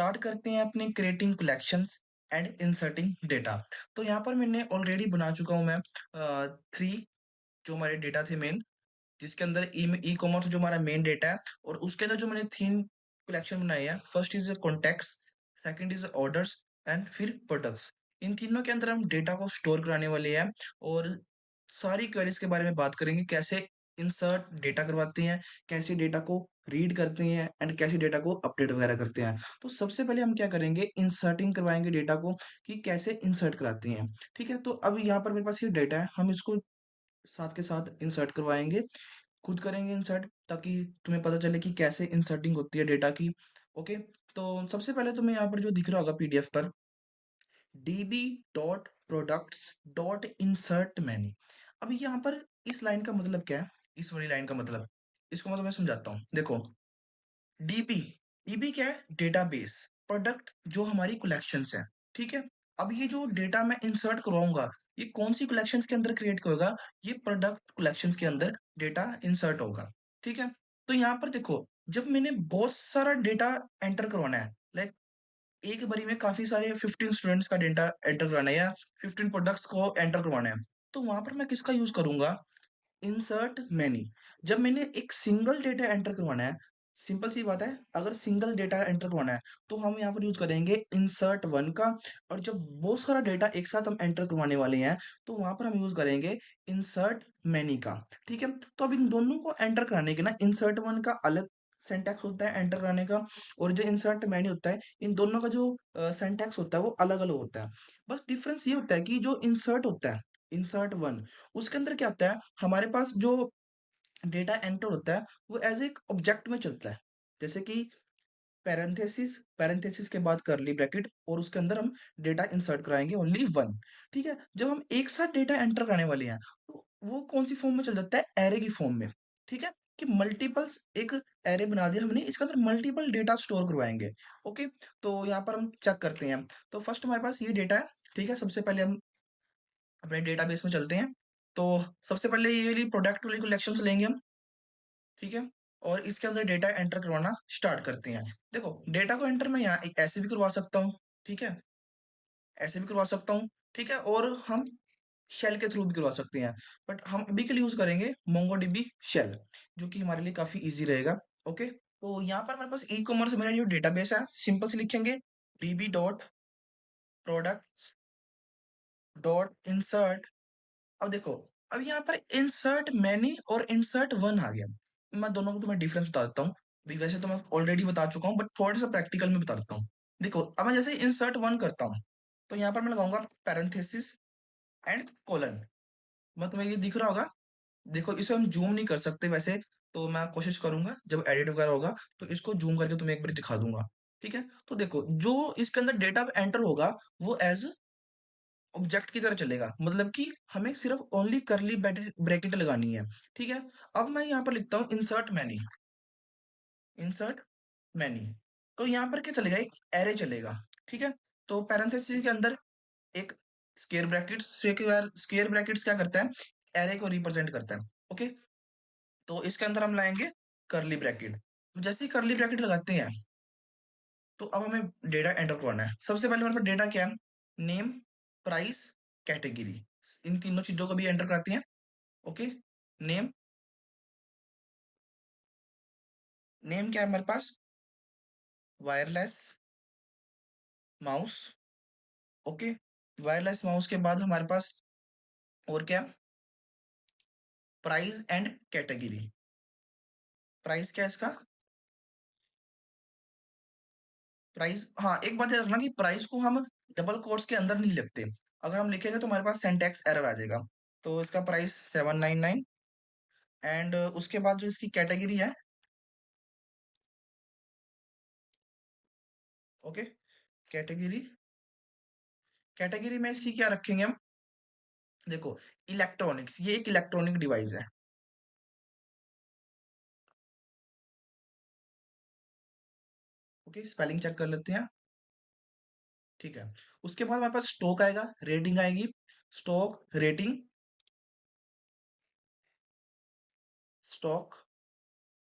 Start करते हैं अपने creating collections and inserting data. तो यहाँ पर मैंने ऑलरेडी बना चुका हूँ मैं 3 जो हमारे डेटा थे मेन, जिसके अंदर ई कॉमर्स जो हमारा मेन डेटा है, और उसके अंदर जो मैंने 3 कलेक्शन बनाई है। First is contacts, second is orders and फिर प्रोडक्ट्स। इन तीनों के अंदर हम डेटा को स्टोर कराने वाले हैं और सारी क्वेरीज के बारे में बात करेंगे, कैसे इंसर्ट डेटा करवाते हैं, कैसे डेटा को रीड करते हैं एंड कैसे डेटा को अपडेट वगैरह करते हैं। तो सबसे पहले हम क्या करेंगे, इंसर्टिंग करवाएंगे डेटा को, कि कैसे इंसर्ट कराते हैं। ठीक है, तो अब यहाँ पर मेरे पास ये डेटा है, हम इसको साथ के साथ इंसर्ट करवाएंगे, खुद करेंगे इंसर्ट, ताकि तुम्हें पता चले कि कैसे इंसर्टिंग होती है डेटा की। ओके, तो सबसे पहले तुम्हें यहाँ पर जो दिख रहा होगा पीडीएफ पर, db.products.insert many। अभी यहाँ पर इस लाइन का मतलब क्या है, इस वाली लाइन का मतलब, इसको मतलब मैं समझाता हूँ। देखो, डीबी, डीबी क्या है, डेटाबेस। प्रोडक्ट जो हमारी कलेक्शंस है, ठीक है। अब ये जो डेटा मैं इंसर्ट करवाऊंगा, ये कौन सी कलेक्शंस के अंदर क्रिएट होगा, ये प्रोडक्ट कलेक्शंस के अंदर डेटा इंसर्ट होगा। ठीक है, तो यहाँ पर देखो, जब मैंने बहुत सारा डेटा एंटर करवाना है, लाइक एक बारी में काफी सारे 15 स्टूडेंट्स का डेटा एंटर करवाना है या 15 प्रोडक्ट्स को एंटर करवाना है, तो वहां पर मैं किसका यूज करूंगा, इंसर्ट मैनी। जब मैंने एक सिंगल डेटा एंटर करवाना है, सिंपल सी बात है, अगर सिंगल डेटा एंटर करवाना है तो हम यहाँ पर यूज करेंगे इंसर्ट वन का। और जब बहुत सारा डेटा एक साथ हम एंटर करवाने वाले हैं, तो वहां पर हम यूज करेंगे इंसर्ट मैनी का। ठीक है, तो अब इन दोनों को एंटर कराने के ना, इंसर्ट वन का अलग सिंटैक्स होता है एंटर कराने का, और जो इंसर्ट मैनी होता है, इन दोनों का जो सिंटैक्स होता है वो अलग अलग होता है। बस डिफरेंस ये होता है कि जो इंसर्ट होता है, इंसर्ट वन, उसके अंदर क्या होता है, हमारे पास जो डेटा एंटर होता है वो एज एक ऑब्जेक्ट में चलता है। जैसे कि पैरेंथेसिस, पैरेंथेसिस के बाद करली ब्रैकेट, और उसके अंदर हम डेटा इंसर्ट कराएंगे ओनली वन। ठीक है, जब हम एक साथ डेटा एंटर कराने वाले हैं, तो वो कौन सी फॉर्म में चल जाता है, एरे की फॉर्म में। ठीक है, कि मल्टीपल्स, एक एरे बना दिया हमने, इसके अंदर मल्टीपल डेटा स्टोर करवाएंगे। ओके, तो यहाँ पर हम चेक करते हैं। तो फर्स्ट हमारे पास ये डेटा है। ठीक है, सबसे पहले हम अपने डेटाबेस में चलते हैं। तो सबसे पहले ये वाली प्रोडक्ट वाली कलेक्शन लेंगे हम। ठीक है, और इसके अंदर डेटा एंटर करवाना स्टार्ट करते हैं। देखो, डेटा को एंटर मैं यहाँ ऐसे भी करवा सकता हूँ। ठीक है, ऐसे भी करवा सकता हूँ। ठीक है, और हम शेल के थ्रू भी करवा सकते हैं, बट हम अभी के लिए यूज करेंगे मोंगोडीबी शेल, जो कि हमारे लिए काफी इजी रहेगा। ओके, तो यहाँ पर हमारे पास ई कॉमर्स मेरा जो डेटाबेस है, सिंपल से लिखेंगे dB dot product dot insert. अब देखो, अब यहाँ पर इंसर्ट मैनी और इंसर्ट वन आ गया। मैं दोनों को तुम्हें डिफरेंस बता देता हूँ। भी वैसे तो मैं ऑलरेडी बता चुका हूँ, बट थोड़ा सा प्रैक्टिकल में बता देता हूँ। देखो, अब मैं जैसे इंसर्ट वन करता हूँ, तो यहाँ पर मैं लगाऊंगा पैरेंथेसिस एंड कोलन। मैं तुम्हें ये दिख रहा होगा। देखो, इसे हम जूम नहीं कर सकते वैसे, तो मैं कोशिश करूंगा जब एडिट वगैरह होगा तो इसको जूम करके तुम्हें एक बार दिखा दूंगा। ठीक है, तो देखो, जो इसके अंदर डेटा एंटर होगा वो एज ऑब्जेक्ट की तरह चलेगा, मतलब कि हमें सिर्फ ओनली करली ब्रैकेट लगानी है। ठीक है, अब मैं यहाँ पर लिखता हूँ इंसर्ट मैनी, इंसर्ट मैनी। तो यहाँ पर क्या चलेगा, एक एरे चलेगा। ठीक है, तो पैरेंथेसिस के अंदर एक स्क्वायर ब्रैकेट्स, स्क्वायर ब्रैकेट्स क्या करता है, एरे को रिप्रेजेंट करता है। ओके, तो इसके अंदर हम लाएंगे करली ब्रैकेट। तो जैसे ही करली ब्रैकेट लगाते हैं, तो अब हमें डेटा एंटर करना है। सबसे पहले हमारे पास डेटा क्या है, नेम, प्राइस, कैटेगरी। इन तीनों चीजों को भी एंटर कराते हैं। ओके, नेम, नेम क्या है हमारे पास, wireless mouse. Okay, wireless mouse के बाद हमारे पास और क्या, प्राइस एंड कैटेगरी। प्राइस क्या है इसका, प्राइस, हाँ, एक बात याद रखना कि प्राइस को हम डबल कोट्स के अंदर नहीं लिखते। अगर हम लिखेंगे तो हमारे पास सिंटैक्स एरर आ जाएगा। तो इसका प्राइस 799। एंड उसके बाद जो इसकी कैटेगरी है, ओके, कैटेगरी, कैटेगरी में इसकी क्या रखेंगे हम, देखो, इलेक्ट्रॉनिक्स, ये एक इलेक्ट्रॉनिक डिवाइस है। ओके, स्पेलिंग चेक कर लेते हैं। ठीक है, उसके बाद हमारे पास स्टॉक आएगा, रेटिंग आएगी, स्टॉक रेटिंग, स्टॉक,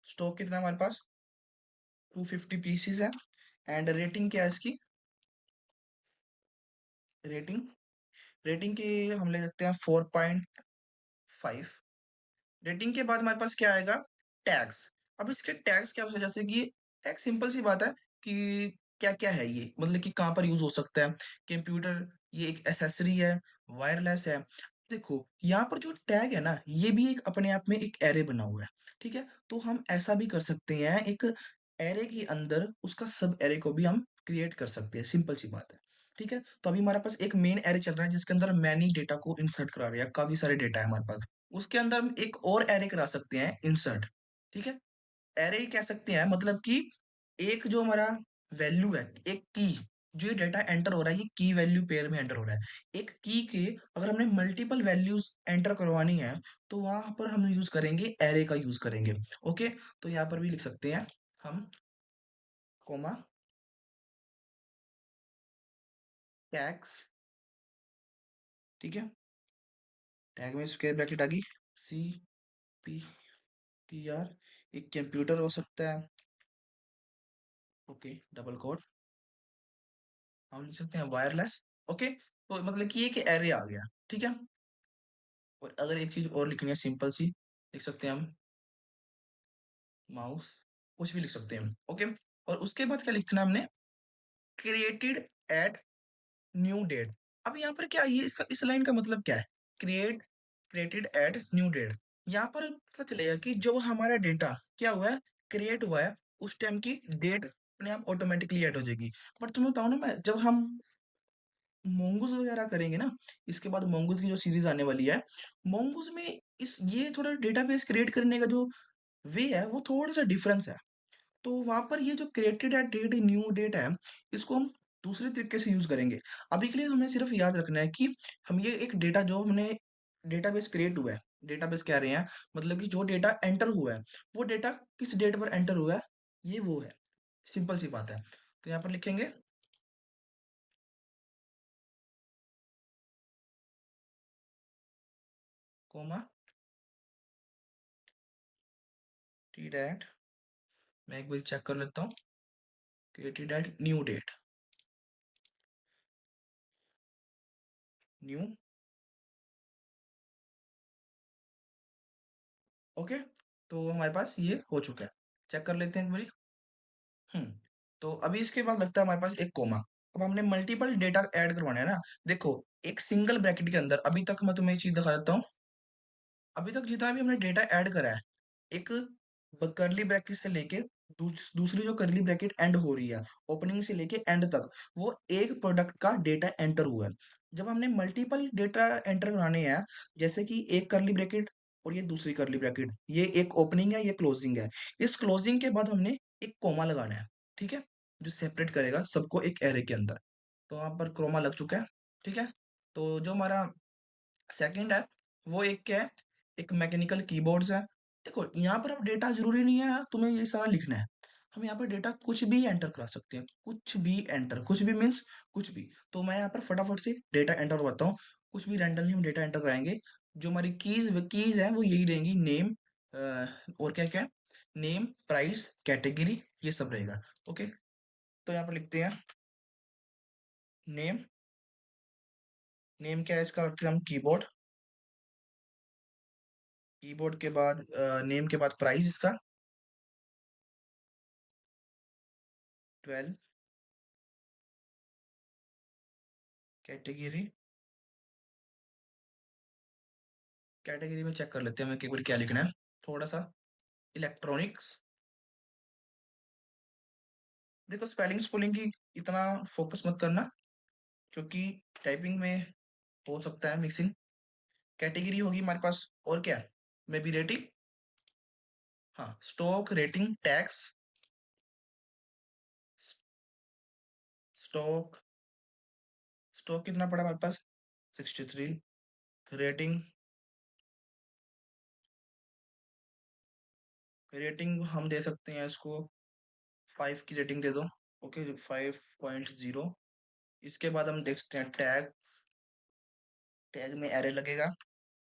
स्टॉक कितना है हमारे पास, 250 पीसीज है। एंड रेटिंग क्या है इसकी? रेटिंग रेटिंग की हम ले सकते हैं 4.5। रेटिंग के बाद हमारे पास क्या आएगा? टैग्स। अब इसके टैग्स क्या होते हैं? जैसे कि टैग सिंपल सी बात है कि क्या क्या है ये, मतलब कि कहाँ पर यूज हो सकता है। कंप्यूटर, ये एक एसेसरी है, वायरलेस है। देखो यहाँ पर जो टैग है ना, ये भी एक अपने आप में एक एरे बना हुआ है। ठीक है, तो हम ऐसा भी कर सकते हैं, एक एरे के अंदर उसका सब एरे को भी हम क्रिएट कर सकते हैं, सिंपल सी बात है। ठीक है, तो अभी हमारे पास एक मेन एरे चल रहा है जिसके अंदर मैनी डेटा को इंसर्ट करा रहे हैं, काफी सारे डेटा है हमारे पास। उसके अंदर हम एक और एरे करा सकते हैं, इंसर्ट। ठीक है, एरे कह सकते हैं, मतलब कि एक जो हमारा वैल्यू है, एक की, जो ये डेटा एंटर हो रहा है, ये की वैल्यू पेयर में एंटर हो रहा है। एक की के अगर हमने मल्टीपल वैल्यूज एंटर करवानी है, तो वहां पर हम यूज करेंगे, एरे का यूज करेंगे। ओके, तो यहाँ पर भी लिख सकते हैं हम, कोमा, टैग्स। ठीक है, टैग में स्क्वायर ब्रैकेट आ गई, सी पी टी आर। एक कंप्यूटर हो सकता है। ओके, डबल कोट, हम लिख सकते हैं वायरलेस। ओके, तो मतलब कि एक एरे आ गया। ठीक है, और अगर एक चीज और लिखनी है सिंपल सी, लिख सकते हैं हम माउस, कुछ भी लिख सकते हैं। ओके, और उसके बाद क्या लिखना है हमने? Created at new date. अब यहाँ पर क्या, ये इसका, इस लाइन का मतलब क्या है? Created at new date. यहाँ पर पता चलेगा कि जब हमारा डेटा क्या हुआ है, क्रिएट हुआ है, उस टाइम की डेट अपने आप ऑटोमेटिकली ऐड हो जाएगी। बट तुम्हें बताओ ना, मैं जब हम मोंगूज वगैरह करेंगे ना, इसके बाद मोंगूज की जो सीरीज आने वाली है, मोंगूज में इस ये थोड़ा डेटाबेस क्रिएट करने का जो वे है, वो थोड़ा सा डिफरेंस है। तो वहां पर ये जो created at date new date है, इसको हम दूसरे तरीके से यूज करेंगे। अभी के लिए हमें सिर्फ याद रखना है कि हम ये एक डेटा जो हमने डेटाबेस क्रिएट हुआ है, डेटाबेस कह रहे हैं, मतलब कि जो डेटा एंटर हुआ है, वो डेटा किस डेट पर एंटर हुआ है, ये वो है। सिंपल सी बात है। तो यहाँ पर लिखेंगे कोमा टी डेट, मैं एक बार चेक कर लेता हूँ, created at new date, new. Okay, तो हमारे पास ये हो चुका है। चेक कर लेते हैं एक बारी। हम्म, तो अभी इसके बाद लगता है हमारे पास एक कोमा। अब हमने मल्टीपल डेटा ऐड करवाना है ना। देखो, एक सिंगल ब्रैकेट के अंदर, अभी तक मैं तुम्हें एक चीज दिखा देता हूँ। अभी तक जितना भी हमने डेटा ऐड करा है, एक करली ब्रैकेट से लेके दूसरी जो करली ब्रैकेट एंड हो रही है, ओपनिंग से लेके एंड तक, वो एक प्रोडक्ट का डेटा एंटर हुआ है। जब हमने मल्टीपल डेटा एंटर कराने हैं, जैसे कि एक करली ब्रैकेट और ये दूसरी करली ब्रैकेट, ये एक ओपनिंग है, ये क्लोजिंग है, इस क्लोजिंग के बाद हमने एक कोमा लगाना है। ठीक है, जो सेपरेट करेगा सबको एक एरे के अंदर। तो वहां पर क्रोमा लग चुका है। ठीक है, तो जो हमारा सेकंड है, वो एक क्या है? एक मैकेनिकल कीबोर्ड्स है। देखो यहाँ पर अब डेटा जरूरी नहीं है तुम्हें ये सारा लिखना है। हम यहाँ पर डेटा कुछ भी एंटर करा सकते हैं, कुछ भी एंटर, कुछ भी मीन्स कुछ भी। तो मैं यहाँ पर फटाफट से डेटा एंटर करवाता हूँ। कुछ भी रैंडमली हम डेटा एंटर कराएंगे। जो हमारी कीज है वो यही रहेंगी, नेम, और क्या क्या, नेम, प्राइस, कैटेगरी, ये सब रहेगा। ओके, तो यहाँ पर लिखते हैं नेम। नेम क्या है इसका? रखते हैं हम कीबोर्ड। कीबोर्ड के बाद नेम के बाद प्राइस इसका 12। कैटेगरी, कैटेगरी में चेक कर लेते हैं हमें एक बार क्या लिखना है। थोड़ा सा इलेक्ट्रॉनिक्स। देखो, स्पेलिंग स्पेलिंग की इतना फोकस मत करना, क्योंकि टाइपिंग में हो सकता है मिक्सिंग। कैटेगरी होगी हमारे पास, और क्या है? Maybe rating. हाँ, stock, rating, tax. Stock, stock कितना पड़ा हमारे पास? 63। रेटिंग, रेटिंग हम दे सकते हैं इसको 5 की रेटिंग दे दो। ओके, 5.0। इसके बाद हम देख सकते हैं टैग। टैग में एरे लगेगा,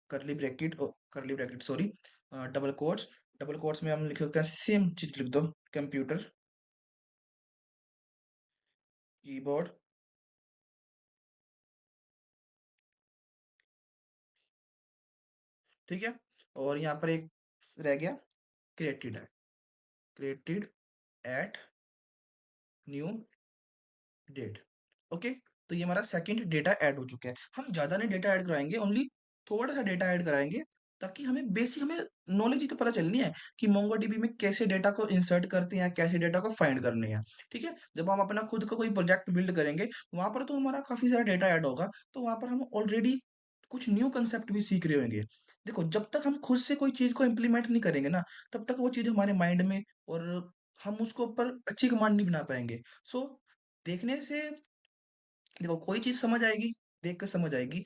करली ब्रैकेट, करली bracket sorry, double quotes. Double quotes में हम लिख सकते हैं, सेम चीज लिख दो, कंप्यूटर। कीबोर्ड, ठीक है। और यहाँ पर एक रह गया, created at, created at new date. Okay, तो ये हमारा सेकंड डेटा ऐड हो चुका है। हम ज्यादा नहीं डेटा ऐड कराएंगे, ओनली थोड़ा सा डेटा ऐड कराएंगे, ताकि हमें बेसिक, हमें नॉलेज ही तो पता चलनी है कि मोंगोडीबी में कैसे डेटा को इंसर्ट करते हैं, कैसे डेटा को फाइंड करने हैं। ठीक है, जब हम अपना खुद का कोई प्रोजेक्ट बिल्ड करेंगे, वहां पर तो हमारा काफी सारा डेटा ऐड होगा, तो वहां पर हम ऑलरेडी कुछ न्यू कंसेप्ट भी सीख रहे होंगे। देखो, जब तक हम खुद से कोई चीज को इम्प्लीमेंट नहीं करेंगे ना, तब तक वो चीज हमारे माइंड में, और हम उसको ऊपर अच्छी कमांड नहीं बना पाएंगे। सो देखने से, देखो, कोई चीज समझ आएगी, देख कर समझ आएगी।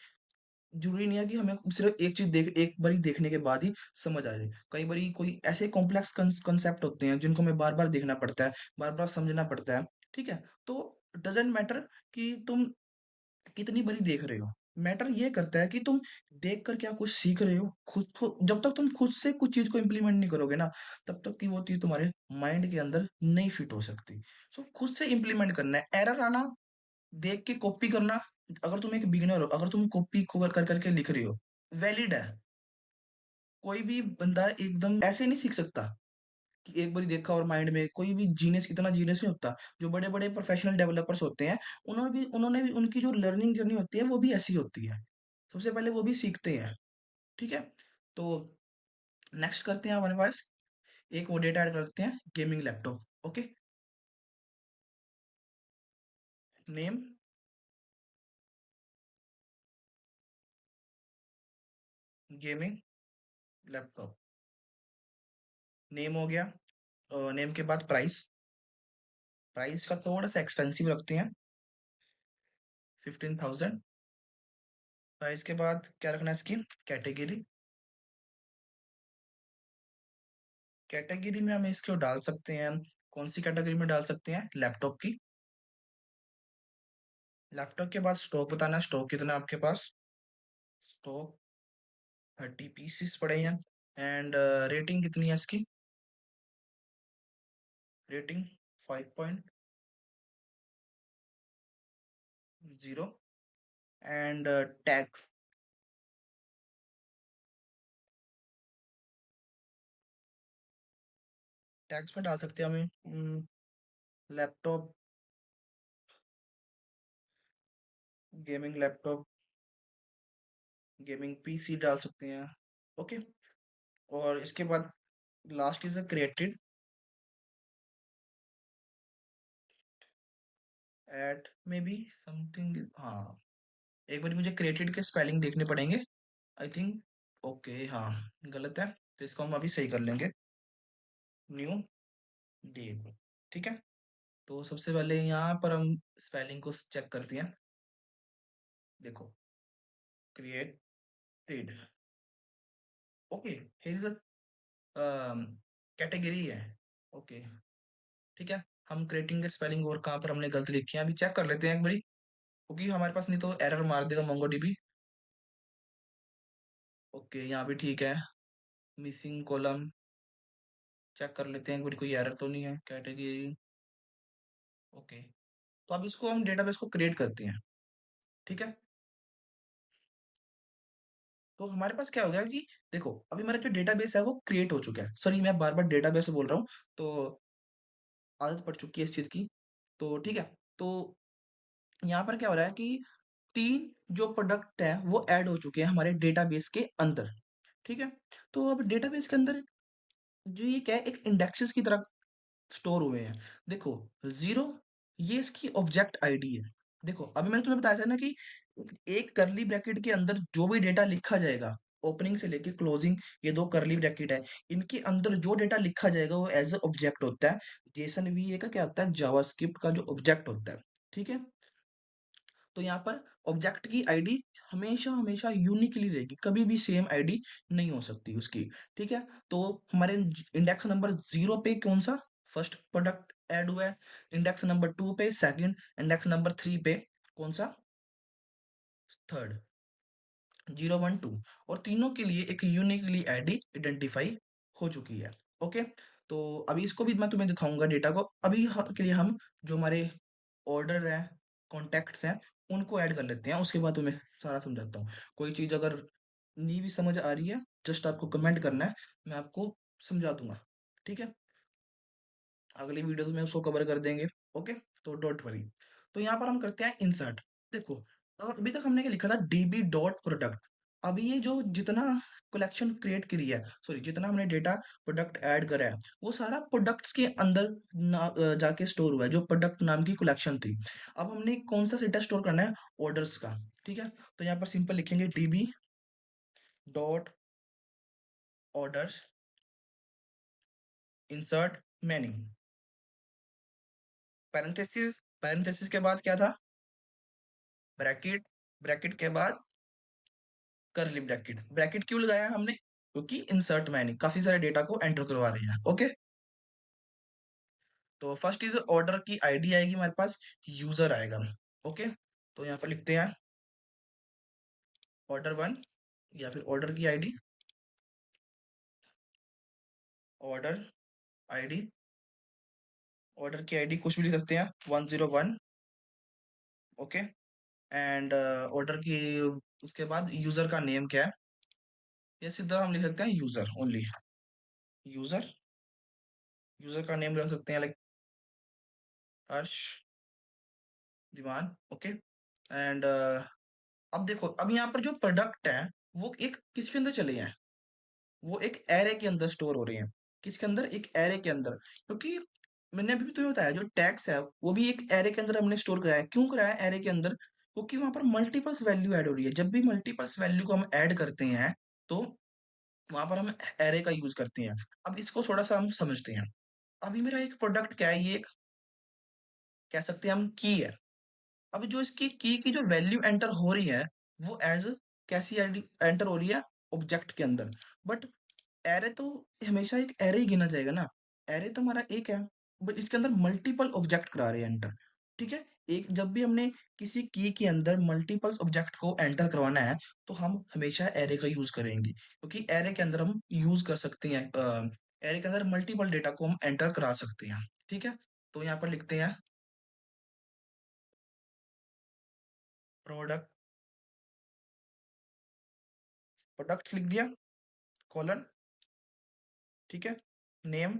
जरूरी नहीं है कि हमें सिर्फ एक चीज देख, एक बारी देखने के बाद ही समझ आ जाए। कई बारी कोई ऐसे कॉम्प्लेक्स कंसेप्ट होते हैं जिनको हमें बार बार देखना पड़ता है, बार बार समझना पड़ता है। ठीक है, तो डजेंट मैटर कि तुम कितनी बारी देख रहे हो, मैटर ये करता है कि तुम देख कर क्या कुछ सीख रहे हो। खुद को, जब तक तुम खुद से कुछ चीज को इम्प्लीमेंट नहीं करोगे ना, तब तक कि वो चीज तुम्हारे माइंड के अंदर नहीं फिट हो सकती। सो खुद से इम्प्लीमेंट करना है, एरर आना, देख के कॉपी करना। अगर तुम एक बिगिनर हो, अगर तुम कॉपी कर करके लिख रहे हो, वैलिड है। कोई भी बंदा एकदम ऐसे नहीं सीख सकता कि एक बार देखा और माइंड में, कोई भी जीनियस, इतना जीनियस नहीं होता। जो बड़े बड़े प्रोफेशनल डेवलपर्स होते हैं, उन्होंने भी उनकी जो लर्निंग जर्नी होती है वो भी ऐसी होती है। सबसे पहले वो भी सीखते हैं। ठीक है, तो नेक्स्ट करते हैं हमारे पास, एक वो डेटा ऐड करते हैं, gaming laptop. Okay, name, gaming laptop, name हो गया। नेम के बाद प्राइस, प्राइस का थोड़ा सा एक्सपेंसिव रखते हैं, 15,000। प्राइस के बाद क्या रखना है इसकी, कैटेगरी, कैटेगरी में हम इसको डाल सकते हैं, कौन सी कैटेगरी में डाल सकते हैं, लैपटॉप की। लैपटॉप के बाद स्टॉक बताना, स्टॉक कितना है आपके पास, स्टॉक 30 पीसेस पड़े हैं। एंड रेटिंग कितनी है इसकी, रेटिंग 5.0। एंड टैक्स, टैक्स में डाल सकते हैं हमें, laptop, gaming laptop, gaming PC डाल सकते हैं। ओके, और इसके बाद last is a created at may be something, हाँ। एक बार मुझे क्रिएटेड के स्पेलिंग देखने पड़ेंगे, आई थिंक। ओके, हाँ, गलत है, तो इसको हम अभी सही कर लेंगे, न्यू डेट। ठीक है, तो सबसे पहले यहाँ पर हम स्पेलिंग को चेक करते हैं। देखो, created, okay, here is a category है। ओके, ठीक है, हम क्रिएटिंग के स्पेलिंग और कहाँ पर हमने गलत लिखी है अभी चेक कर लेते हैं एक बारी, क्योंकि हमारे पास नहीं तो एरर मार देगा मोंगोडीबी। ओके, यहाँ भी ठीक है, मिसिंग कॉलम, चेक कर लेते हैं एक बारी, कोई एरर तो नहीं है, कैटेगरी। ओके, तो अब इसको हम डेटाबेस को क्रिएट करते हैं। ठीक है, तो हमारे पास क्या हो गया कि, देखो, अभी हमारा जो डेटाबेस है वो क्रिएट हो चुका है। सॉरी, मैं बार बार डेटाबेस बोल रहा हूँ, तो आदत पड़ चुकी है इस चीज की। तो ठीक है, तो यहाँ पर क्या हो रहा है कि तीन जो प्रोडक्ट है वो ऐड हो चुके हैं हमारे डेटाबेस के अंदर। ठीक है, तो अब डेटाबेस के अंदर जो ये क्या है, एक इंडेक्सेस की तरह स्टोर हुए हैं। देखो, जीरो, ये इसकी ऑब्जेक्ट आईडी है। देखो, अभी मैंने तुम्हें बताया था ना कि एक करली ब्रैकेट के अंदर जो भी डेटा लिखा जाएगा, ओपनिंग से लेके क्लोजिंग, ये दो करली ब्रैकेट है, इनके अंदर जो डेटा लिखा जाएगा वो एज ए ऑब्जेक्ट होता है। जेसन भी का क्या होता है, जावास्क्रिप्ट का जो ऑब्जेक्ट होता है। ठीक है, तो यहाँ पर ऑब्जेक्ट की आईडी हमेशा हमेशा यूनिकली रहेगी, कभी भी सेम आईडी नहीं हो सकती उसकी। ठीक है, तो हमारे इंडेक्स नंबर 0 पे कौन सा फर्स्ट प्रोडक्ट ऐड हुआ है, इंडेक्स नंबर 2 पे सेकंड, इंडेक्स नंबर 3 पे कौन सा, थर्ड, 0 1 2, और तीनों के लिए एक यूनिकली आईडी आइडेंटिफाई हो चुकी है। ओके, तो अभी इसको भी मैं तुम्हें दिखाऊंगा डेटा को। अभी के लिए हम जो हमारे ऑर्डर है, कॉन्टैक्ट्स हैं, उनको ऐड कर लेते हैं, उसके बाद तुम्हें सारा समझाता हूँ। कोई चीज़ अगर नहीं भी समझ आ रही है, जस्ट आपको कमेंट करना है, मैं आपको समझा दूँगा, ठीक है? अगली वीडियोस में उसको कवर कर देंगे। ओके, तो डोंट वरी। तो यहाँ पर हम करते हैं इंसर्ट। देखो, अभी तक हमने क्या लिखा था, डीबी डॉट प्रोडक्ट। अभी ये जो जितना कलेक्शन क्रिएट करी है, सॉरी जितना हमने डेटा प्रोडक्ट ऐड करा है, वो सारा प्रोडक्ट्स के अंदर जाके स्टोर हुआ है, जो प्रोडक्ट नाम की कलेक्शन थी। अब हमने कौन सा डेटा स्टोर करना है, ऑर्डर्स का। ठीक है, तो यहाँ पर सिंपल लिखेंगे dB dot orders insert many, parenthesis, parenthesis के बाद क्या था, ब्रैकेट, ब्रैकेट के बाद कर्ली ब्रैकेट। ब्रैकेट क्यों लगाया हमने, क्योंकि इंसर्ट मैनी काफी सारे डेटा को एंटर करवा रहे हैं। ओके, तो फर्स्ट इज ऑर्डर की आईडी आएगी हमारे पास, यूजर आएगा। ओके, तो यहाँ पर लिखते हैं ऑर्डर वन, या फिर ऑर्डर की आईडी, ऑर्डर आईडी, ऑर्डर की आईडी कुछ भी लिख सकते हैं, 101। ओके, एंड ऑर्डर की, उसके बाद यूजर का नेम क्या है, ये सीधा हम लिख सकते हैं यूजर ओनली, यूजर, यूजर का नेम रख सकते हैं like Harsh Diwan. Okay, and अब देखो, अब यहाँ पर जो प्रोडक्ट है, वो एक किसके अंदर चले हैं, वो एक एरे के अंदर स्टोर हो रहे हैं। किसके अंदर, एक एरे के अंदर, क्योंकि मैंने अभी भी तुम्हें बताया, जो टैक्स है वो भी एक एरे के अंदर हमने स्टोर कराया है। क्यों कराया है एरे के अंदर, क्योंकि वहां पर मल्टीपल्स वैल्यू ऐड हो रही है। जब भी मल्टीपल्स वैल्यू को हम ऐड करते हैं, तो वहां पर हम एरे का यूज करते हैं। अब इसको थोड़ा सा हम समझते हैं। अभी मेरा एक प्रोडक्ट क्या है, ये एक कह सकते हैं हम की है। अब जो इसकी की जो वैल्यू एंटर हो रही है, वो एज कैसी एंटर हो रही है, ऑब्जेक्ट के अंदर। बट एरे तो हमेशा एक एरे ही गिना जाएगा ना, एरे तो हमारा एक है, बट इसके अंदर मल्टीपल ऑब्जेक्ट करा रहे हैं एंटर। ठीक है, एक जब भी हमने किसी की के अंदर मल्टीपल ऑब्जेक्ट को एंटर करवाना है, तो हम हमेशा एरे का यूज करेंगे, क्योंकि एरे के अंदर हम यूज कर सकते हैं, एरे के अंदर मल्टीपल डेटा को हम एंटर करा सकते हैं। ठीक है, तो यहाँ पर लिखते हैं प्रोडक्ट, प्रोडक्ट लिख दिया, कॉलन। ठीक है, नेम,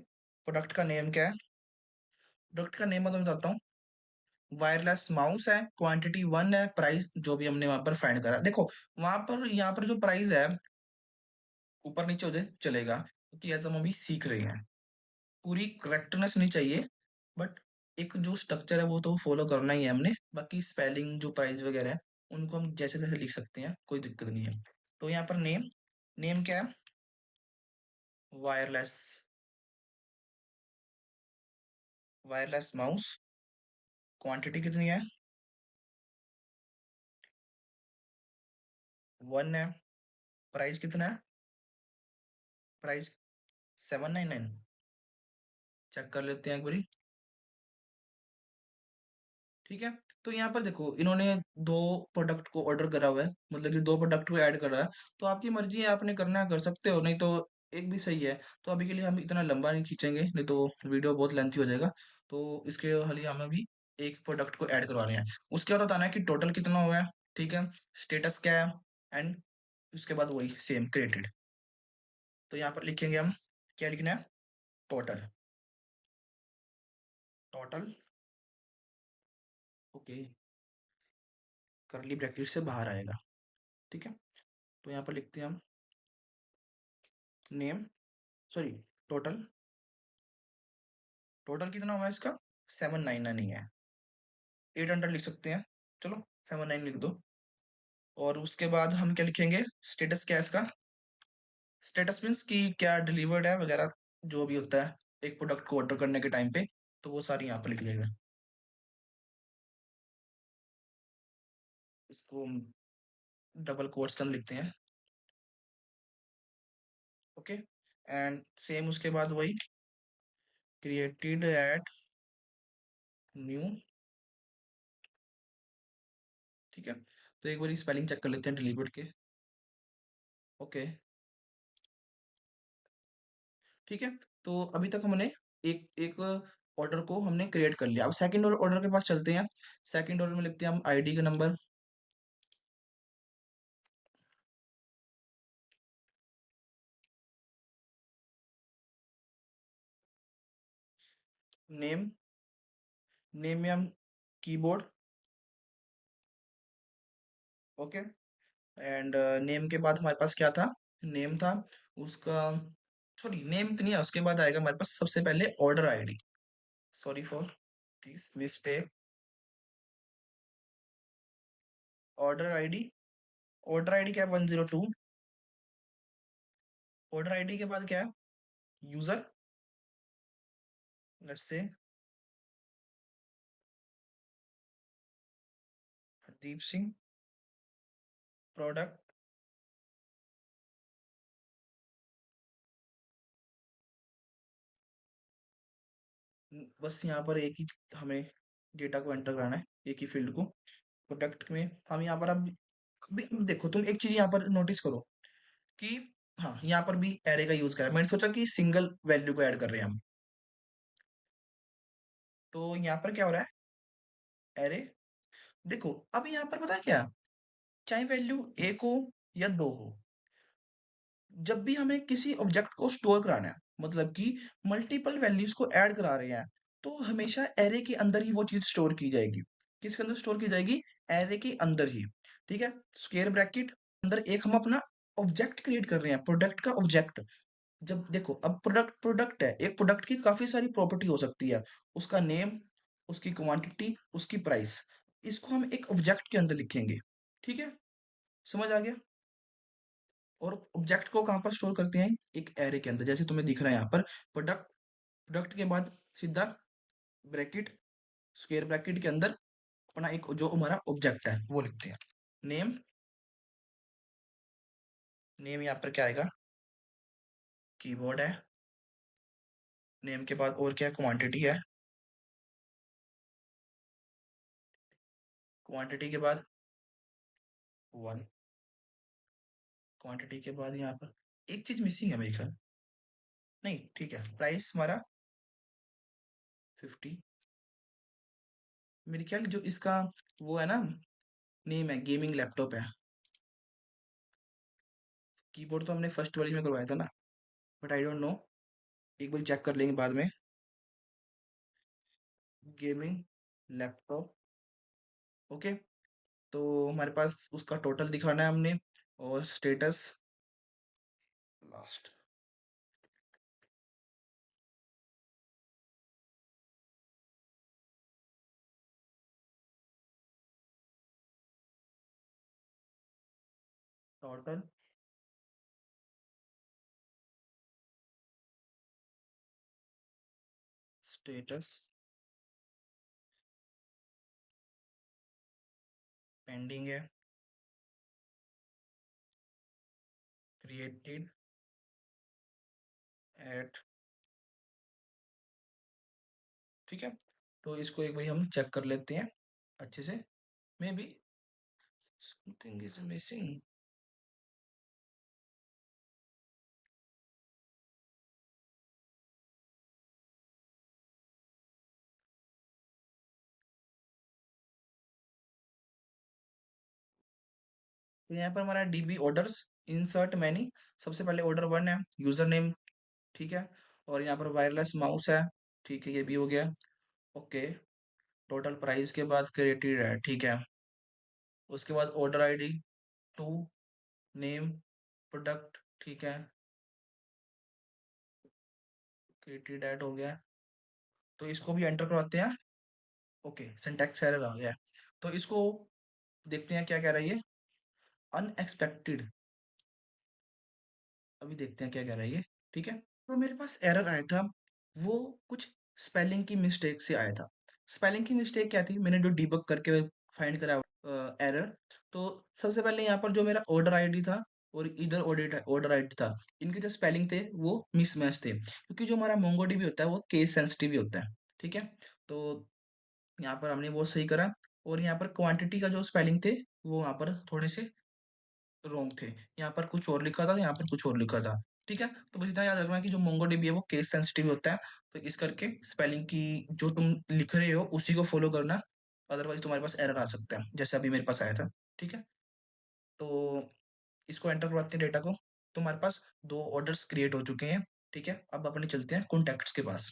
प्रोडक्ट का नेम क्या है, प्रोडक्ट का नेम मैं तुम्हें बताता हूँ, वायरलेस माउस है, क्वांटिटी 1 है, प्राइस जो भी हमने वहां पर फाइंड करा। देखो, वहां पर यहाँ पर जो प्राइस है, ऊपर नीचे हो जाए चलेगा, क्योंकि ऐसा हम अभी सीख रहे हैं, पूरी करेक्टनेस नहीं चाहिए, बट एक जो स्ट्रक्चर है वो तो फॉलो करना ही है हमने। बाकी स्पेलिंग जो प्राइस वगैरह है, उनको हम जैसे तैसे लिख सकते हैं, कोई दिक्कत नहीं है। तो यहाँ पर नेम, नेम क्या है, वायरलेस, वायरलेस माउस, क्वांटिटी कितनी है, 1 है, प्राइस कितना है, प्राइस 799। चेक कर लेते हैं एक बारी। ठीक है, तो यहाँ पर देखो, इन्होंने दो प्रोडक्ट को ऑर्डर करा हुआ है, मतलब कि दो प्रोडक्ट को ऐड करा है। तो आपकी मर्जी है, आपने करना है कर सकते हो, नहीं तो एक भी सही है। तो अभी के लिए हम इतना लंबा नहीं खींचेंगे, नहीं तो वीडियो बहुत लेंथी हो जाएगा। तो इसके लिए हमें भी एक प्रोडक्ट को ऐड करवा रहे हैं। उसके बाद बताना है कि टोटल कितना हुआ है। ठीक है, स्टेटस क्या है, एंड उसके बाद वही सेम क्रिएटेड। तो यहाँ पर लिखेंगे हम, क्या लिखना है, टोटल, टोटल। ओके, करली ब्रैकेट से बाहर आएगा। ठीक है, तो यहाँ पर लिखते हैं हम नेम, सॉरी, टोटल, टोटल कितना हुआ इसका, 799 नहीं है, 800 लिख सकते हैं, चलो 79 लिख दो। और उसके बाद हम क्या लिखेंगे, स्टेटस क्या है इसका, स्टेटस मीन्स कि क्या डिलीवर्ड है वगैरह, जो भी होता है एक प्रोडक्ट को ऑर्डर करने के टाइम पे, तो वो सारी यहाँ पर लिख लेगा। इसको डबल कोट्स के अंदर लिखते हैं। ओके, एंड सेम उसके बाद वही क्रिएटेड एट न्यू। ठीक है, तो एक बार स्पेलिंग चेक कर लेते हैं डिलीवर्ड के। ओके, ठीक है, तो अभी तक हमने एक एक ऑर्डर को हमने क्रिएट कर लिया। अब सेकंड ऑर्डर के पास चलते हैं। सेकंड ऑर्डर में लिखते हैं हम आईडी का नंबर, नेम, नेम में हम कीबोर्ड, ओके। एंड नेम के बाद हमारे पास क्या था, नेम था उसका, सॉरी नेम तो नहीं है, उसके बाद आएगा हमारे पास सबसे पहले order ID. Sorry for this mistake. Order ID, order ID क्या है, 102। ऑर्डर आईडी के बाद क्या है, user, let's say Hardeep Singh, product, बस यहाँ पर एक ही हमें डेटा को एंटर करना है, एक ही फील्ड को। प्रोडक्ट में हम यहाँ पर अब देखो तुम एक चीज यहाँ पर नोटिस करो कि हाँ यहाँ पर भी एरे का यूज करा है। मैंने सोचा कि सिंगल वैल्यू को ऐड कर रहे हैं हम, तो यहाँ पर क्या हो रहा है, एरे। देखो अब यहाँ पर पता है क्या, चाहे वैल्यू एक हो या दो हो, जब भी हमें किसी ऑब्जेक्ट को स्टोर कराना है, मतलब कि मल्टीपल वैल्यूज को ऐड करा रहे हैं, तो हमेशा एरे के अंदर ही वो चीज स्टोर की जाएगी। किसके अंदर स्टोर की जाएगी, एरे के अंदर ही। ठीक है, स्क्वायर ब्रैकेट अंदर एक हम अपना ऑब्जेक्ट क्रिएट कर रहे हैं, प्रोडक्ट का ऑब्जेक्ट। जब देखो अब प्रोडक्ट प्रोडक्ट है, एक प्रोडक्ट की काफी सारी प्रॉपर्टी हो सकती है, उसका नेम, उसकी क्वांटिटी, उसकी प्राइस, इसको हम एक ऑब्जेक्ट के अंदर लिखेंगे। ठीक है, समझ आ गया। और ऑब्जेक्ट को कहाँ पर स्टोर करते हैं, एक एरे के अंदर, जैसे तुम्हें दिख रहा है यहाँ पर प्रोडक्ट, प्रोडक्ट के बाद सीधा ब्रैकेट, स्क्वायर ब्रैकेट के अंदर अपना एक जो हमारा ऑब्जेक्ट है वो लिखते हैं, नेम। नेम यहाँ पर क्या आएगा, कीबोर्ड है। नेम के बाद और क्या है, क्वांटिटी है। क्वांटिटी के बाद 1। क्वांटिटी के बाद यहाँ पर एक चीज मिसिंग है मेरे ख्याल, नहीं ठीक है, प्राइस हमारा 50। मेरे ख्याल जो इसका वो है ना, नेम है गेमिंग लैपटॉप है। कीबोर्ड तो हमने फर्स्ट वाली में करवाया था ना, बट आई डोंट नो, एक बार चेक कर लेंगे बाद में। Gaming laptop, okay. तो हमारे पास उसका टोटल दिखाना है हमने, और status last, total status pending है, क्रिएटेड एट, ठीक है। तो इसको एक बार हम चेक कर लेते हैं अच्छे से, may be something is missing. तो यहाँ पर हमारा डीबी ऑर्डर्स, इंसर्ट मैनी, सबसे पहले ऑर्डर 1 है, यूजर नेम, ठीक है। और यहाँ पर वायरलेस माउस है, ठीक है, ये भी हो गया, ओके। टोटल प्राइस के बाद क्रिएटेड है, ठीक है। उसके बाद ऑर्डर आईडी 2, नेम, प्रोडक्ट, ठीक है, क्रिएटेड ऐड हो गया। तो इसको भी एंटर करवाते हैं, ओके, सिंटैक्स एरर आ गया है। तो इसको देखते हैं क्या कह रहा है ये, अनएक्सपेक्टेड, अभी देखते हैं क्या कह रहा है ये, ठीक है। तो मेरे पास एरर आया था, वो कुछ स्पेलिंग की मिस्टेक से आया था। स्पेलिंग की मिस्टेक क्या थी, मैंने जो डीबग करके फाइंड करा एरर, तो सबसे पहले यहाँ पर जो मेरा ऑर्डर आईडी था और इधर ऑर्डर ऑर्डर आईडी था, इनके जो स्पेलिंग थे वो मिसमैच थे, क्योंकि जो हमारा मोंगोडीबी होता है वो केस सेंसिटिव ही होता है, ठीक है। तो यहाँ पर हमने वो सही करा, और यहाँ पर क्वांटिटी का जो स्पेलिंग थे वो वहाँ पर थोड़े से रॉन्ग थे, यहाँ पर कुछ और लिखा था, यहाँ पर कुछ और लिखा था। ठीक है? तो बस इतना याद रखना कि जो मोंगोडीबी है वो केस सेंसिटिव होता है, तो इस करके स्पेलिंग की जो तुम लिख रहे हो उसी को फॉलो करना, अदरवाइज तुम्हारे पास एरर आ सकता है, जैसे अभी मेरे पास आया था। ठीक है? तो इसको एंटर करवाते हैं डेटा को। तुम्हारे पास 2 ऑर्डर्स क्रिएट हो चुके हैं, ठीक है? अब अपने चलते हैं कॉन्टैक्ट्स के पास,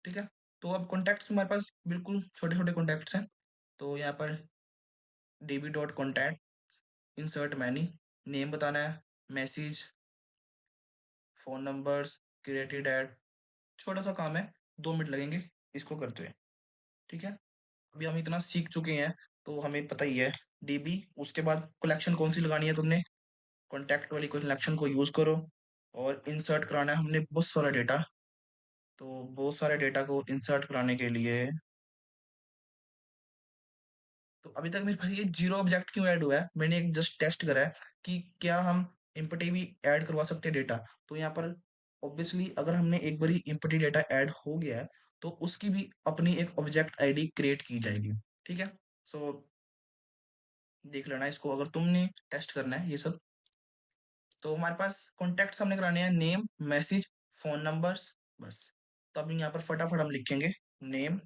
ठीक है? तो अब कॉन्टैक्ट्स तुम्हारे पास बिल्कुल छोटे-छोटे कॉन्टैक्ट्स हैं। तो यहाँ पर db dot contact, insert many, name बताना है, message, phone numbers, created add, छोटा-सा काम है, 2 मिनट लगेंगे इसको करते हुए, ठीक है? अभी हम इतना सीख चुके हैं, तो हमें पता ही है db, उसके बाद कलेक्शन कौन-सी लगानी है तुमने, कॉन्टैक्ट वाली कलेक्शन को यूज़ करो और इंसर्ट कराना है हमने बहुत सारा डेटा। तो बहुत सारे डेटा को इंसर्ट कराने के लिए, तो अभी तक मेरे पास ये 0 ऑब्जेक्ट क्यों ऐड हुआ है? मैंने एक जस्ट टेस्ट करा है कि क्या हम एम्पटी भी ऐड करवा सकते हैं डेटा। तो यहाँ पर ऑब्वियसली अगर हमने एक बारी एम्पटी डेटा ऐड हो गया है, तो उसकी भी अपनी एक ऑब्जेक्ट आईडी क्रिएट की जाएगी। ठीक है? सो देख लेना इसको, अगर तुमने टेस्ट करना है ये सब। तो हमारे पास कॉन्टैक्ट्स हमने कराने हैं नेम, मैसेज, फ़ोन नंबर्स, बस। तो अभी यहाँ पर फटाफट हम लिखेंगे नेम,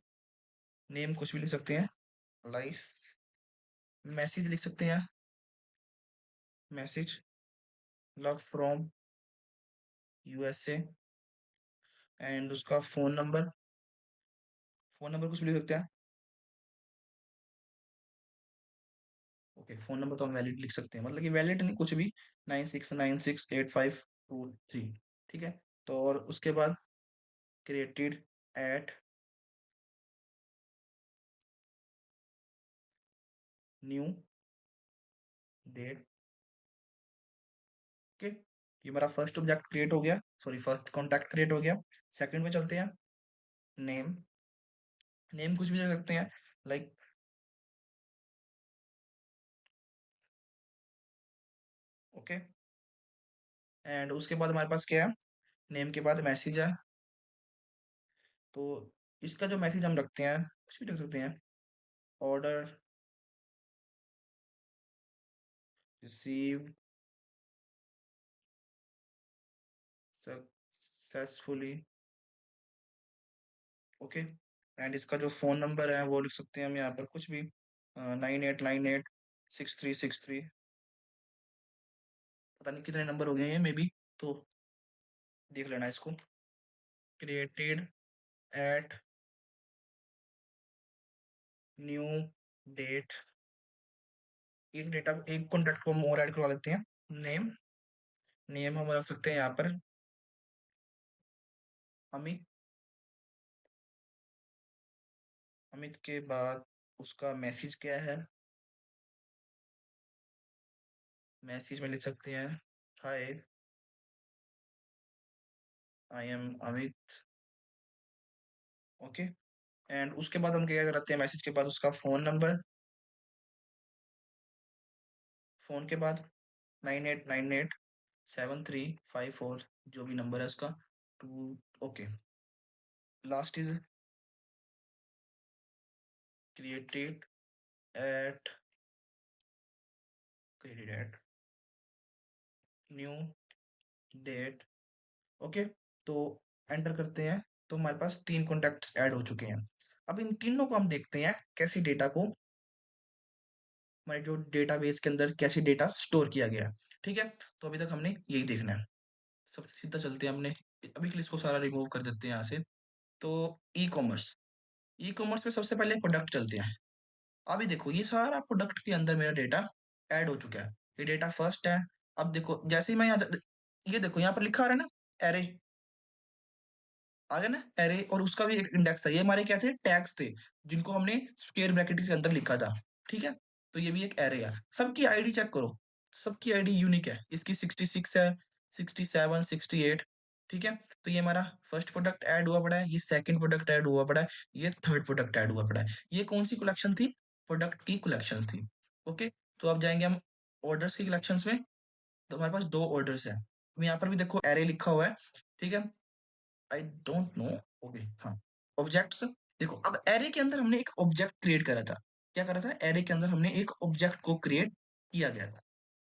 नेम कुछ भी लिख सकते हैं, लाइस, मैसेज लिख सकते हैं, message, love from USA, and उसका फ़ोन नंबर कुछ भी लिख सकते हैं। ओके, फ़ोन नंबर तो हम वैलिड लिख सकते हैं, मतलब कि वैलिड नहीं कुछ भी, 96968523, ठीक है? तो और उसके बाद created at new date, okay? ये हमारा फर्स्ट ऑब्जेक्ट क्रिएट हो गया, सॉरी फर्स्ट कॉन्टैक्ट क्रिएट हो गया। सेकंड में चलते हैं, नेम, नेम कुछ भी लिख सकते हैं, लाइक ओके, एंड उसके बाद हमारे पास क्या है, नेम के बाद मैसेज है। तो इसका जो मैसेज हम रखते हैं कुछ भी रख सकते हैं, order received successfully, okay? And इसका जो फ़ोन नंबर है वो लिख सकते हैं हम यहाँ पर कुछ भी, 98986363, पता नहीं कितने नंबर हो गए हैं मे बी, तो देख लेना इसको। क्रिएटेड एट न्यू डेट, एक डेटा एक कॉन्टैक्ट को हम और ऐड करवा लेते हैं, नेम, नेम हम रख सकते हैं यहाँ पर अमित, अमित के बाद उसका मैसेज क्या है, मैसेज में लिख सकते हैं hi I am Amit, okay? And उसके बाद हम क्या करते हैं, मैसेज के बाद उसका फ़ोन नंबर, फ़ोन के बाद 98987354, जो भी नंबर है उसका, 2, okay? Last is created at created at new date, okay? तो एंटर करते हैं, तो हमारे पास 3 कॉन्टैक्ट्स ऐड हो चुके हैं। अब इन तीनों को हम देखते हैं कैसे डेटा को, हमारे जो डेटाबेस के अंदर कैसे डेटा स्टोर किया गया है, ठीक है? तो अभी तक हमने यही देखना है। सबसे सीधा चलते हैं, हमने अभी के लिए इसको सारा रिमूव कर देते हैं यहाँ से। तो ई-कॉमर्स, ई-कॉमर्स में सबसे पहले प्रोडक्ट चलते हैं। अभी देखो ये सारा प्रोडक्ट के अंदर मेरा डेटा ऐड हो चुका है, ये डेटा फर्स्ट है। अब देखो जैसे ही मैं यहाँ ये देखो यहाँ पर लिखा आ रहा है ना एरे, आ गया ना एरे, और उसका भी एक इंडेक्स था, ये हमारे क्या थे, टैग्स थे, जिनको हमने स्क्वायर ब्रैकेट के अंदर लिखा था, ठीक है? तो ये भी एक एरे है। सबकी आईडी चेक करो, सबकी आईडी यूनिक है, इसकी 66 है, 67, 68, ठीक है? तो ये हमारा फर्स्ट प्रोडक्ट ऐड हुआ पड़ा है, ये सेकंड प्रोडक्ट ऐड हुआ पड़ा है, ये थर्ड प्रोडक्ट ऐड हुआ पड़ा है। ये कौन सी कलेक्शन थी, प्रोडक्ट की कलेक्शन थी, ओके? तो अब जाएंगे हम ऑर्डर्स की कलेक्शंस में। तो हमारे पास दो ऑर्डर्स है, अब यहाँ पर भी देखो एरे लिखा हुआ है, ठीक है? आई डोंट नो, ओके, हाँ, ऑब्जेक्ट्स। देखो अब एरे के अंदर हमने एक ऑब्जेक्ट क्रिएट करा था, क्या करा था, एरे के अंदर हमने एक ऑब्जेक्ट को क्रिएट किया गया था,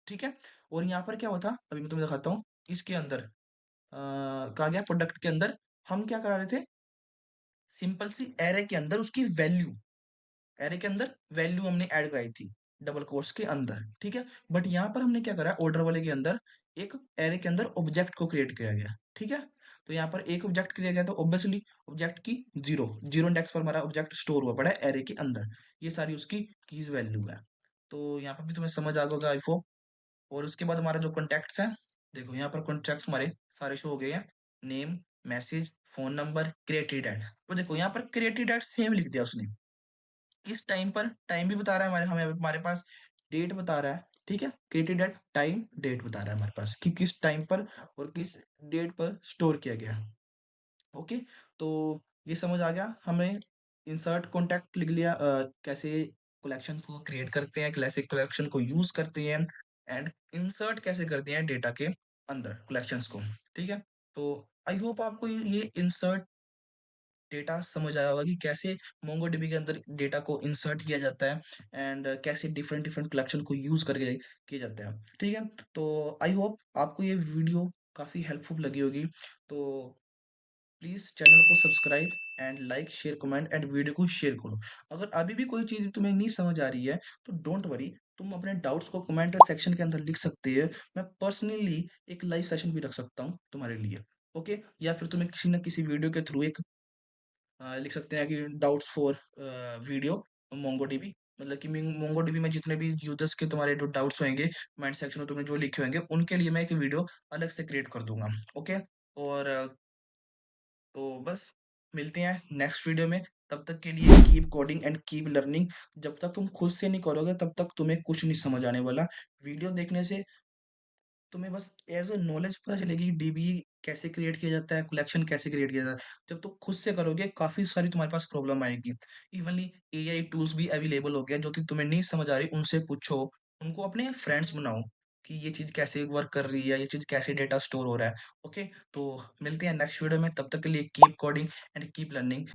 ठीक है? और यहाँ पर क्या हुआ था, अभी मैं तुम्हें दिखाता हूँ। इसके अंदर कहा गया प्रोडक्ट के अंदर हम क्या करा रहे थे, सिंपल सी एरे के अंदर उसकी वैल्यू, एरे के अंदर वैल्यू हमने ऐड कराई थी डबल कोट्स के अंदर, ठीक है। बट यहाँ पर हमने क्या करा, ऑर्डर वाले के अंदर एक एरे के अंदर ऑब्जेक्ट को क्रिएट किया गया, ठीक है। तो यहाँ पर एक ऑब्जेक्ट क्रिएट गया तो ऑब्वियसली ऑब्जेक्ट की जीरो जीरो इंडेक्स पर हमारा ऑब्जेक्ट स्टोर हुआ पड़ा है एरे के अंदर, ये सारी उसकी कीज वैल्यू है। तो यहाँ पर भी तुम्हें समझ आ गया होगा आई होप। और उसके बाद हमारा जो कॉन्टैक्ट्स है, देखो यहाँ पर कॉन्टैक्ट्स हमारे सारे शो हो गए हैं, name, message, phone number, created at. तो देखो यहाँ पर क्रिएटेड एड सेम लिख दिया उसने, किस टाइम पर, टाइम भी बता रहा है हमारे, हमें हमारे पास डेट बता रहा है, ठीक है। क्रिएटेड एट टाइम, डेट बता रहा है हमारे पास कि किस टाइम पर और किस डेट पर स्टोर किया गया। ओके, तो ये समझ आ गया हमें। इंसर्ट कॉन्टैक्ट लिख लिया, कैसे कलेक्शन को क्रिएट करते हैं, कैसे कलेक्शन को यूज करते हैं, एंड इंसर्ट कैसे करते हैं डेटा के अंदर कलेक्शंस को, ठीक है। तो आई होप आपको ये इंसर्ट डेटा समझ आया होगा कि कैसे मोंगोडीबी के अंदर डेटा को इंसर्ट किया जाता है, एंड कैसे डिफरेंट डिफरेंट कलेक्शन को यूज करके किया जाता है, ठीक है। तो आई होप आपको ये वीडियो काफी हेल्पफुल लगी होगी। तो प्लीज चैनल को subscribe and like share comment and video को शेयर करो। अगर अभी भी कोई चीज तुम्हें नहीं समझ आ रही है तो डोंट वरी, तुम अपने डाउट्स को कमेंट सेक्शन के अंदर लिख सकते हैं। मैं पर्सनली एक लाइव सेशन भी रख सकता हूँ तुम्हारे लिए, ओके। या फिर तुम्हें किसी न किसी वीडियो के थ्रू एक लिख सकते हैं कि डाउट्स फॉर वीडियो मोंगोडीबी, मतलब कि मोंगोडीबी में जितने भी यूजर्स के तुम्हारे जो डाउट्स होंगे कमेंट सेक्शन में तुमने जो लिखे होंगे उनके लिए मैं एक वीडियो अलग से क्रिएट कर दूंगा, ओके। और तो बस मिलते हैं नेक्स्ट वीडियो में, तब तक के लिए keep coding and keep learning. जब तक तुम खुद से नहीं करोगे तब तक तुम्हें कुछ नहीं समझ आने वाला। वीडियो देखने से तुम्हें बस एज अ नॉलेज पता चलेगी कि डीबी कैसे क्रिएट किया जाता है, कलेक्शन कैसे क्रिएट किया जाता है। जब तुम खुद से करोगे काफी सारी तुम्हारे पास प्रॉब्लम आएगी। इवनली एआई टूल्स भी अवेलेबल हो गया, जो कि तुम्हें नहीं समझ आ रही उनसे पूछो, उनको अपने फ्रेंड्स बनाओ कि ये चीज कैसे वर्क कर रही है, ये चीज कैसे डेटा स्टोर हो रहा है, ओके। तो मिलते हैं नेक्स्ट वीडियो में, तब तक के लिए keep coding and keep learning.